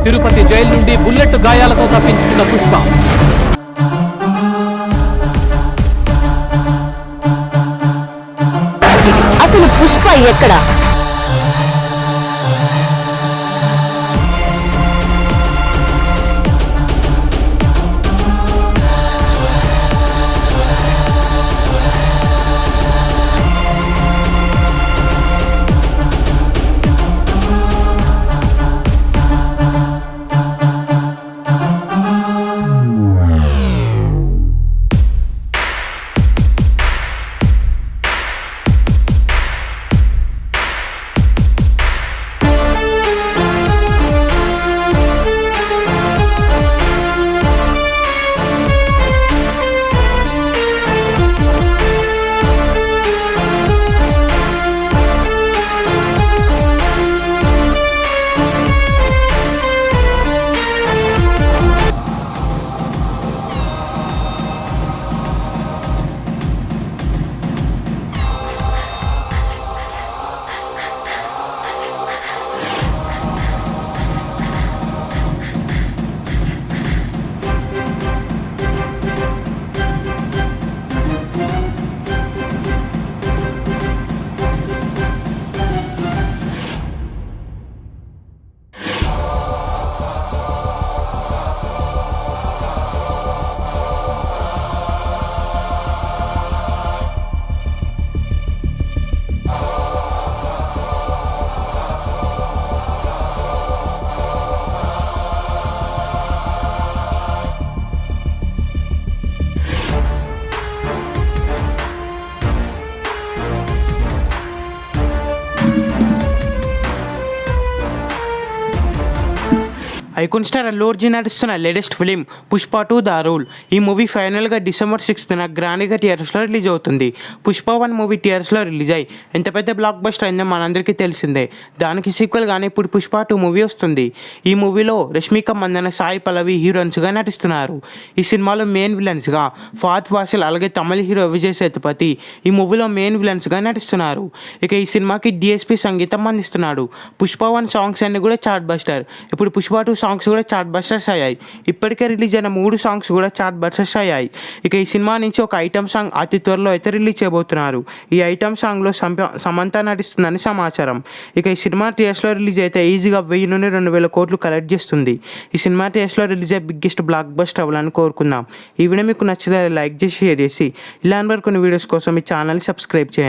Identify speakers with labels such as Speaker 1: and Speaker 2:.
Speaker 1: Tirupati jail నుండి bullet గాయాలతో తప్పించుకున్న పుష్ప.
Speaker 2: అసలు పుష్ప ఎక్కడ?
Speaker 3: ఐకాన్ స్టార్ అల్లు అర్జున్ నటిస్తున్న latest film Pushpa 2 the rule. ఈ మూవీ ఫైనల్గా December 6th గ్రాండ్గా థియేటర్స్లో రిలీజ్ అవుతుంది. పుష్ప 1 మూవీ థియేటర్స్లో రిలీజ్ అయ్యి ఎంత పెద్ద బ్లాక్ బస్టర్ అయిందో మనందరికీ తెలిసిందే. దానికి సీక్వెల్గానే ఇప్పుడు పుష్ప 2 మూవీ వస్తుంది. ఈ మూవీలో రష్మిక మందన, సాయి పల్లవి హీరోయిన్స్గా నటిస్తున్నారు. ఈ సినిమాలో మెయిన్ విలన్స్గా ఫహద్ ఫాసిల్ అలాగే తమిళ హీరో విజయ్ సేతుపతి ఈ మూవీలో మెయిన్ విలన్స్గా నటిస్తున్నారు. ఇక ఈ సినిమాకి DSP సంగీతం అందిస్తున్నాడు. పుష్ప 1 సాంగ్స్ అన్ని కూడా చార్ట్ బస్టర్. ఇప్పుడు పుష్ప 2 సాంగ్స్ కూడా చార్ట్ బస్టర్స్ అయ్యాయి. ఇప్పటికే రిలీజ్ అయిన 3 సాంగ్స్ కూడా చార్ట్ బస్టర్స్ అయ్యాయి. ఇక ఈ సినిమా నుంచి ఒక ఐటమ్ సాంగ్ అతి త్వరలో అయితే రిలీజ్ చేయబోతున్నారు. ఈ ఐటమ్ సాంగ్లో సమంత నటిస్తుందని సమాచారం. ఇక ఈ సినిమా థియేటర్స్లో రిలీజ్ అయితే ఈజీగా 1000 నుండి 2000 కోట్లు కలెక్ట్ చేస్తుంది. ఈ సినిమా థియేటర్స్లో రిలీజ్ అయ్యే బిగ్గెస్ట్ బ్లాక్ బస్టర్ అవ్వాలని కోరుకుందాం. ఈ వీడియో మీకు నచ్చితే లైక్ చేసి షేర్ చేసి ఇలాంటి కొన్ని వీడియోస్ కోసం ఈ ఛానల్ని సబ్స్క్రైబ్ చేయండి.